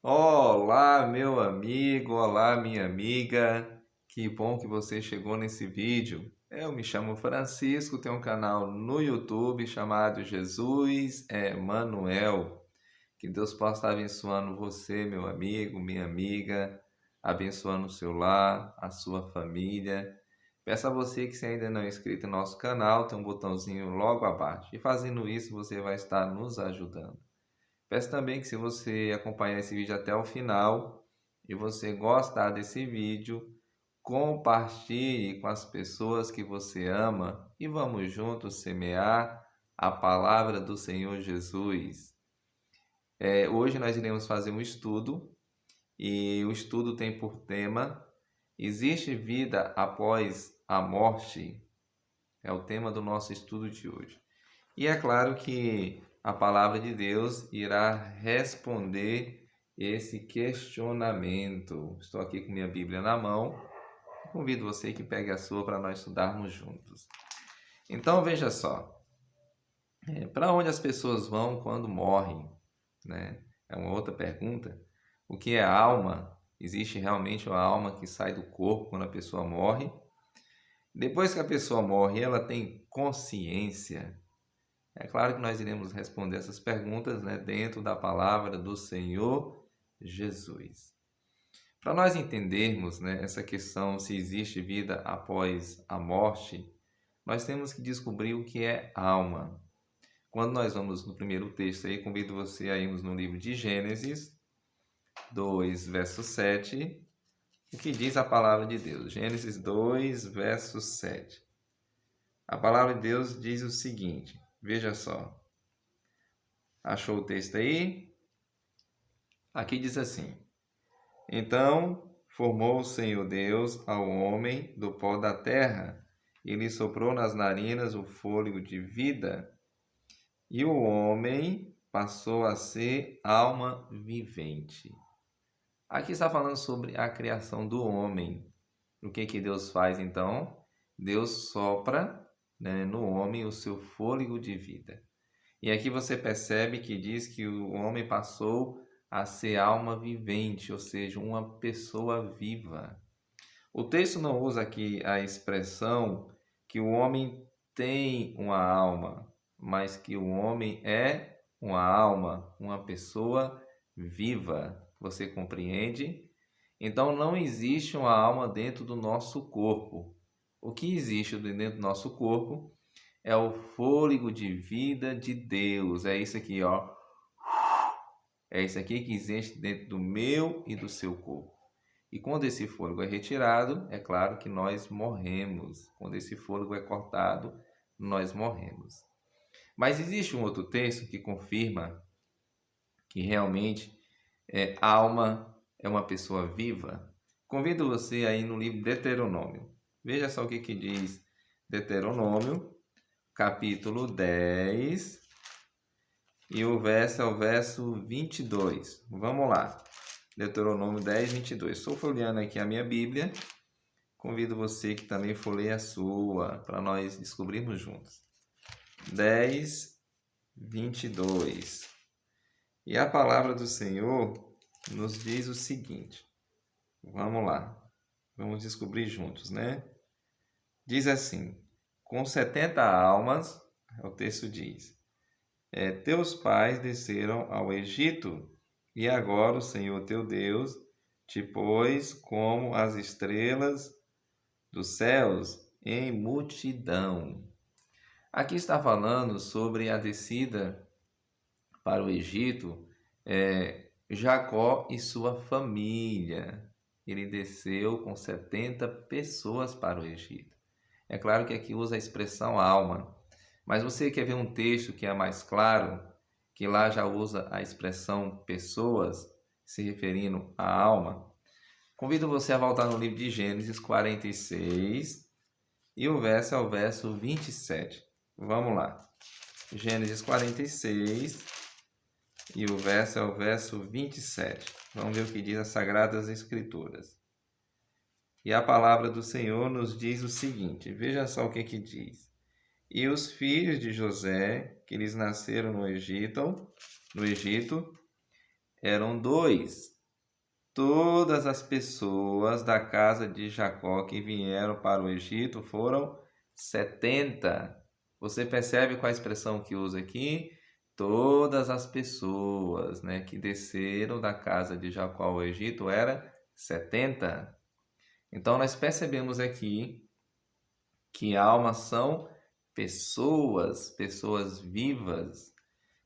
Olá, meu amigo, olá, minha amiga. Que bom que você chegou nesse vídeo. Eu me chamo Francisco, tenho um canal no YouTube chamado Jesus é Manuel. Que Deus possa estar abençoando você, meu amigo, minha amiga, abençoando o seu lar, a sua família. Peço a você que se ainda não é inscrito no nosso canal, tem um botãozinho logo abaixo. E fazendo isso, você vai estar nos ajudando. Peço também que se você acompanhar esse vídeo até o final e você gostar desse vídeo, compartilhe com as pessoas que você ama e vamos juntos semear a palavra do Senhor Jesus. Hoje nós iremos fazer um estudo e o estudo tem por tema: existe vida após a morte? É o tema do nosso estudo de hoje. E é claro que a palavra de Deus irá responder esse questionamento. Estou aqui com minha Bíblia na mão. Convido você que pegue a sua para nós estudarmos juntos. Então veja só, para onde as pessoas vão quando morrem, né? É uma outra pergunta. O que é alma? Existe realmente uma alma que sai do corpo quando a pessoa morre? Depois que a pessoa morre, ela tem consciência? É claro que nós iremos responder essas perguntas, né, dentro da palavra do Senhor Jesus. Para nós entendermos, né, essa questão se existe vida após a morte, nós temos que descobrir o que é alma. Quando nós vamos no primeiro texto aí, convido você a irmos no livro de Gênesis 2, verso 7, o que diz a palavra de Deus. Gênesis 2, verso 7. A palavra de Deus diz o seguinte, veja só. Achou o texto aí? Aqui diz assim: Então formou o Senhor Deus ao homem do pó da terra, e lhe soprou nas narinas o fôlego de vida, e o homem passou a ser alma vivente. Aqui está falando sobre a criação do homem. O que Deus faz então? Deus sopra, né, no homem o seu fôlego de vida. E aqui você percebe que diz que o homem passou a ser alma vivente, ou seja, uma pessoa viva. O texto não usa aqui a expressão que o homem tem uma alma, mas que o homem é uma alma, uma pessoa viva. Você compreende? Então não existe uma alma dentro do nosso corpo. O que existe dentro do nosso corpo é o fôlego de vida de Deus. É isso aqui, ó. É isso aqui que existe dentro do meu e do seu corpo. E quando esse fôlego é retirado, é claro que nós morremos. Quando esse fôlego é cortado, nós morremos. Mas existe um outro texto que confirma que realmente alma é uma pessoa viva. Convido você aí no livro Deuteronômio. Veja só o que diz Deuteronômio, capítulo 10, e o verso é o verso 22. Vamos lá. Deuteronômio 10, 22. Estou folheando aqui a minha Bíblia. Convido você que também folheie a sua, para nós descobrirmos juntos. 10, 22. E a palavra do Senhor nos diz o seguinte. Vamos lá. Vamos descobrir juntos, né? Diz assim: com 70 almas, o texto diz, teus pais desceram ao Egito, e agora o Senhor teu Deus te pôs como as estrelas dos céus em multidão. Aqui está falando sobre a descida para o Egito, Jacó e sua família. Ele desceu com 70 pessoas para o Egito. É claro que aqui usa a expressão alma, mas você quer ver um texto que é mais claro, que lá já usa a expressão pessoas, se referindo à alma? Convido você a voltar no livro de Gênesis 46 e o verso é o verso 27. Vamos lá. Gênesis 46 e o verso é o verso 27. Vamos ver o que diz as Sagradas Escrituras. E a palavra do Senhor nos diz o seguinte, veja só o que diz. E os filhos de José, que lhes nasceram no Egito, eram 2. Todas as pessoas da casa de Jacó que vieram para o Egito foram 70. Você percebe qual a expressão que usa aqui? Todas as pessoas, né, que desceram da casa de Jacó ao Egito era 70. Então nós percebemos aqui que almas são pessoas, pessoas vivas.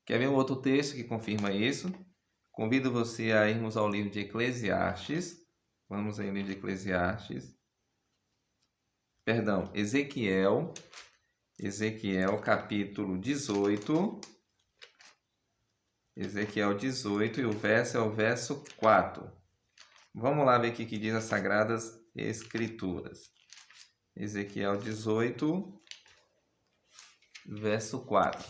Quer ver um outro texto que confirma isso? Convido você a irmos ao livro de Eclesiastes. Vamos aí ao livro de Eclesiastes. Perdão, Ezequiel. Ezequiel capítulo 18. Ezequiel 18 e o verso é o verso 4. Vamos lá ver o que diz as Sagradas Escrituras. Ezequiel 18, verso 4.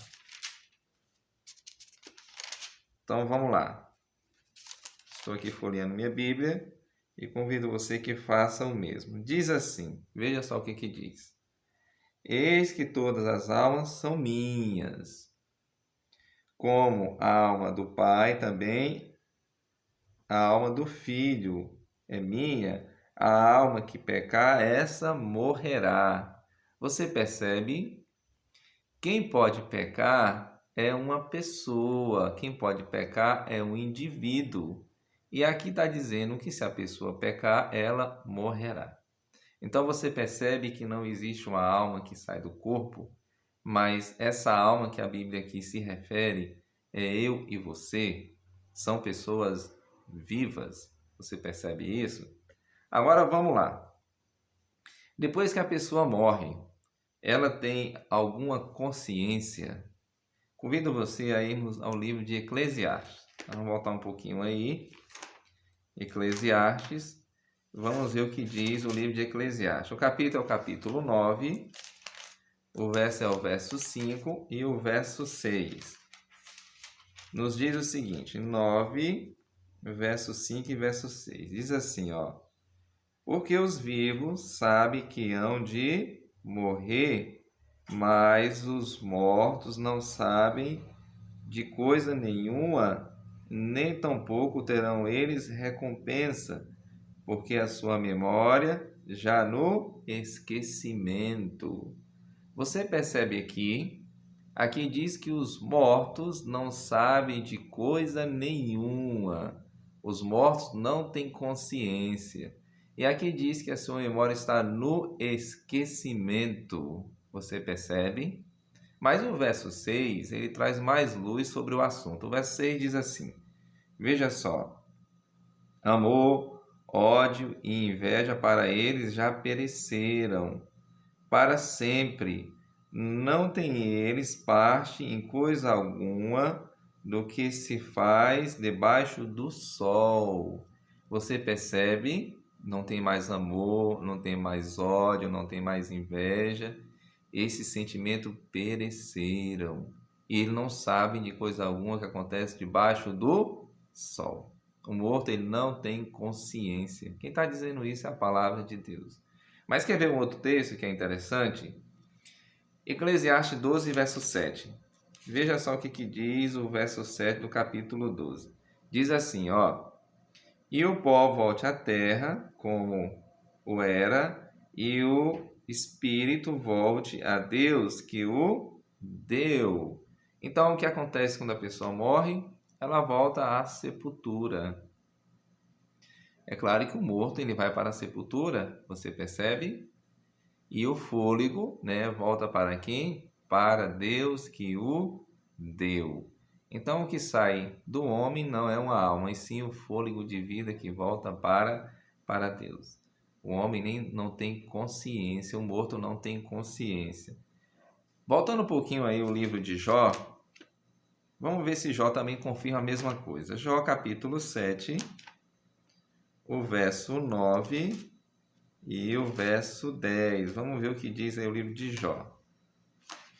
Então vamos lá. Estou aqui folheando minha Bíblia e convido você que faça o mesmo. Diz assim, veja só o que diz. Eis que todas as almas são minhas, como a alma do Pai também, a alma do Filho é minha, a alma que pecar, essa morrerá. Você percebe? Quem pode pecar é uma pessoa, quem pode pecar é um indivíduo. E aqui está dizendo que se a pessoa pecar, ela morrerá. Então você percebe que não existe uma alma que sai do corpo, mas essa alma que a Bíblia aqui se refere é eu e você, são pessoas vivas. Você percebe isso? Agora vamos lá. Depois que a pessoa morre, ela tem alguma consciência? Convido você a irmos ao livro de Eclesiastes. Vamos voltar um pouquinho aí. Eclesiastes. Vamos ver o que diz o livro de Eclesiastes. O capítulo é o capítulo 9. O verso é o verso 5 e o verso 6. Nos diz o seguinte, 9, verso 5 e verso 6. Diz assim, ó. Porque os vivos sabem que hão de morrer, mas os mortos não sabem de coisa nenhuma, nem tampouco terão eles recompensa, porque a sua memória já no esquecimento. Você percebe aqui diz que os mortos não sabem de coisa nenhuma. Os mortos não têm consciência. E aqui diz que a sua memória está no esquecimento. Você percebe? Mas o verso 6, ele traz mais luz sobre o assunto. O verso 6 diz assim: veja só. Amor, ódio e inveja para eles já pereceram para sempre. Não têm eles parte em coisa alguma do que se faz debaixo do sol. Você percebe? Não tem mais amor, não tem mais ódio, não tem mais inveja. Esses sentimentos pereceram. E eles não sabem de coisa alguma que acontece debaixo do sol. O morto, ele não tem consciência. Quem está dizendo isso é a palavra de Deus. Mas quer ver um outro texto que é interessante? Eclesiastes 12, verso 7. Veja só o que diz o verso 7 do capítulo 12. Diz assim, ó. E o pó volte à terra, como o era, e o espírito volte a Deus que o deu. Então, o que acontece quando a pessoa morre? Ela volta à sepultura. É claro que o morto ele vai para a sepultura, você percebe? E o fôlego, né, volta para quem? Para Deus que o deu. Então, o que sai do homem não é uma alma, e sim o fôlego de vida que volta para Deus. O homem nem não tem consciência, o morto não tem consciência. Voltando um pouquinho aí o livro de Jó, vamos ver se Jó também confirma a mesma coisa. Jó capítulo 7, o verso 9 e o verso 10. Vamos ver o que diz aí o livro de Jó.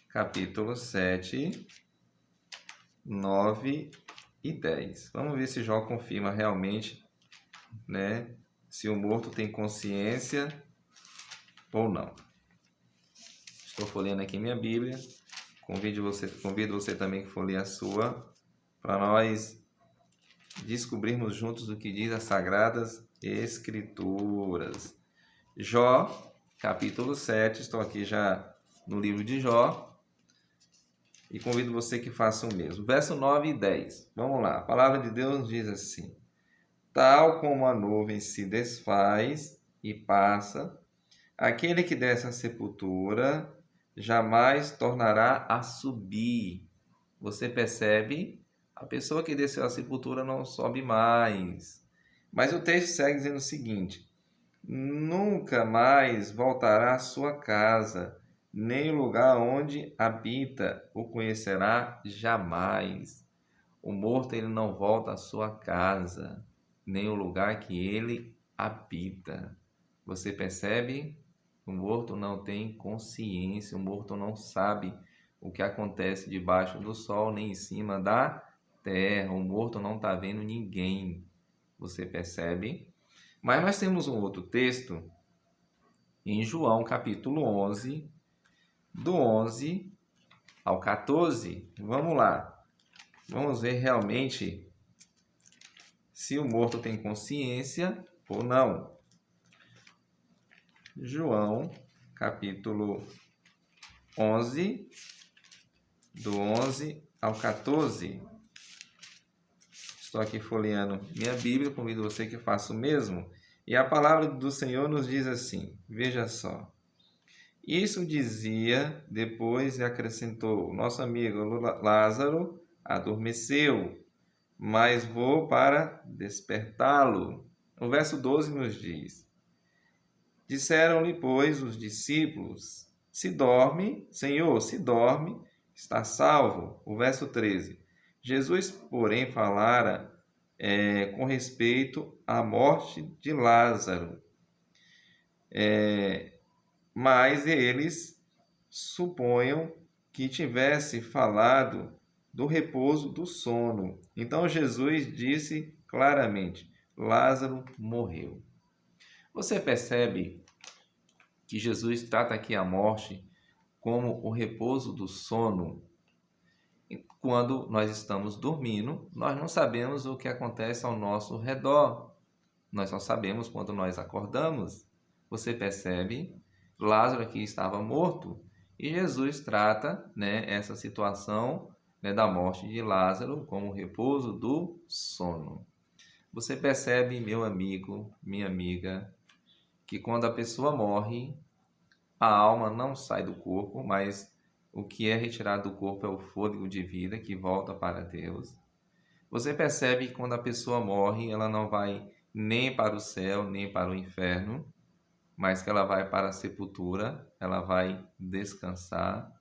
Capítulo 7, 9 e 10. Vamos ver se Jó confirma realmente, né, se o morto tem consciência ou não. Estou folheando aqui minha Bíblia. Convido você também que folheie a sua, para nós descobrirmos juntos o que diz as Sagradas Escrituras. Jó, capítulo 7, estou aqui já no livro de Jó, e convido você que faça o mesmo. Verso 9 e 10. Vamos lá. A palavra de Deus diz assim: tal como a nuvem se desfaz e passa, aquele que desce à sepultura jamais tornará a subir. Você percebe? A pessoa que desceu à sepultura não sobe mais. Mas o texto segue dizendo o seguinte: nunca mais voltará à sua casa, nem o lugar onde habita o conhecerá jamais. O morto ele não volta à sua casa, nem o lugar que ele habita. Você percebe? O morto não tem consciência, o morto não sabe o que acontece debaixo do sol, nem em cima da terra. O morto não está vendo ninguém. Você percebe? Mas nós temos um outro texto em João, capítulo 11, do 11 ao 14. Vamos lá. Vamos ver realmente se o morto tem consciência ou não. João, capítulo 11, do 11 ao 14. Estou aqui folheando minha Bíblia, convido você que faça o mesmo. E a palavra do Senhor nos diz assim, veja só. Isso dizia depois e acrescentou, nosso amigo Lázaro adormeceu, mas vou para despertá-lo. O verso 12 nos diz, disseram-lhe, pois, os discípulos, se dorme, Senhor, se dorme, está salvo. O verso 13, Jesus, porém, falara com respeito à morte de Lázaro. Mas eles suponham que tivesse falado do repouso do sono. Então Jesus disse claramente, Lázaro morreu. Você percebe que Jesus trata aqui a morte como o repouso do sono? Quando nós estamos dormindo, nós não sabemos o que acontece ao nosso redor. Nós só sabemos quando nós acordamos. Você percebe? Lázaro aqui estava morto e Jesus trata, essa situação, da morte de Lázaro como o repouso do sono. Você percebe, meu amigo, minha amiga, que quando a pessoa morre, a alma não sai do corpo, mas o que é retirado do corpo é o fôlego de vida que volta para Deus. Você percebe que quando a pessoa morre, ela não vai nem para o céu, nem para o inferno, mas que ela vai para a sepultura, ela vai descansar.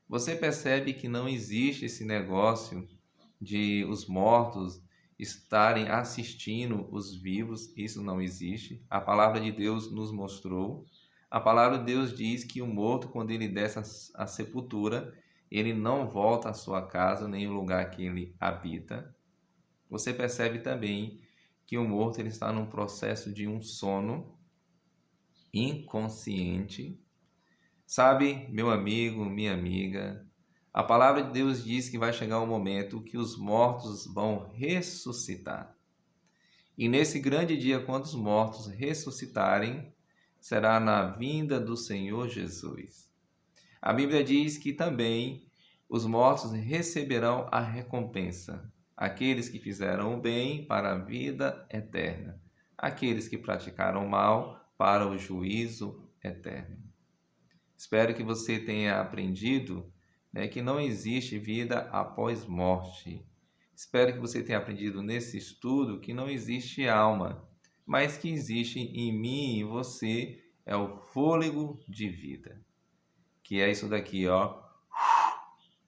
Você percebe que não existe esse negócio de os mortos estarem assistindo os vivos, isso não existe. A palavra de Deus nos mostrou. A palavra de Deus diz que o morto, quando ele desce à sepultura, ele não volta à sua casa, nem ao lugar que ele habita. Você percebe também que o morto ele está num processo de um sono inconsciente. Sabe, meu amigo, minha amiga, a palavra de Deus diz que vai chegar um momento que os mortos vão ressuscitar. E nesse grande dia, quando os mortos ressuscitarem, será na vinda do Senhor Jesus. A Bíblia diz que também os mortos receberão a recompensa. Aqueles que fizeram o bem para a vida eterna. Aqueles que praticaram o mal para o juízo eterno. Espero que você tenha aprendido que não existe vida após morte. Espero que você tenha aprendido nesse estudo que não existe alma, mas que existe em mim e em você é o fôlego de vida. Que é isso daqui, ó,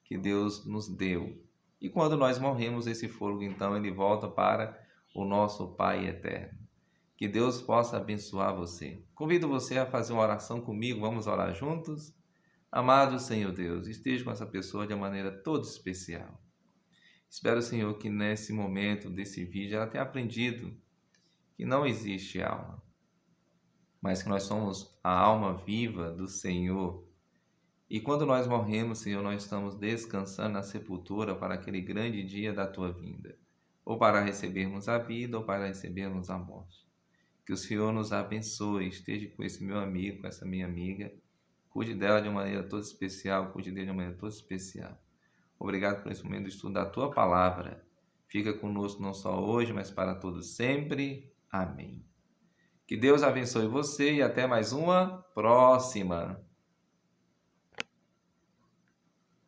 que Deus nos deu. E quando nós morremos, esse fôlego, então, ele volta para o nosso Pai eterno. Que Deus possa abençoar você. Convido você a fazer uma oração comigo, vamos orar juntos? Amado Senhor Deus, esteja com essa pessoa de uma maneira toda especial. Espero, Senhor, que nesse momento desse vídeo ela tenha aprendido que não existe alma, mas que nós somos a alma viva do Senhor. E quando nós morremos, Senhor, nós estamos descansando na sepultura para aquele grande dia da Tua vinda. ou para recebermos a vida, ou para recebermos a morte. Que o Senhor nos abençoe, esteja com esse meu amigo, com essa minha amiga, cuide dela de uma maneira toda especial, cuide dele de uma maneira toda especial. Obrigado por esse momento de estudo da Tua Palavra. Fica conosco não só hoje, mas para todos sempre. Amém. Que Deus abençoe você e até mais uma próxima.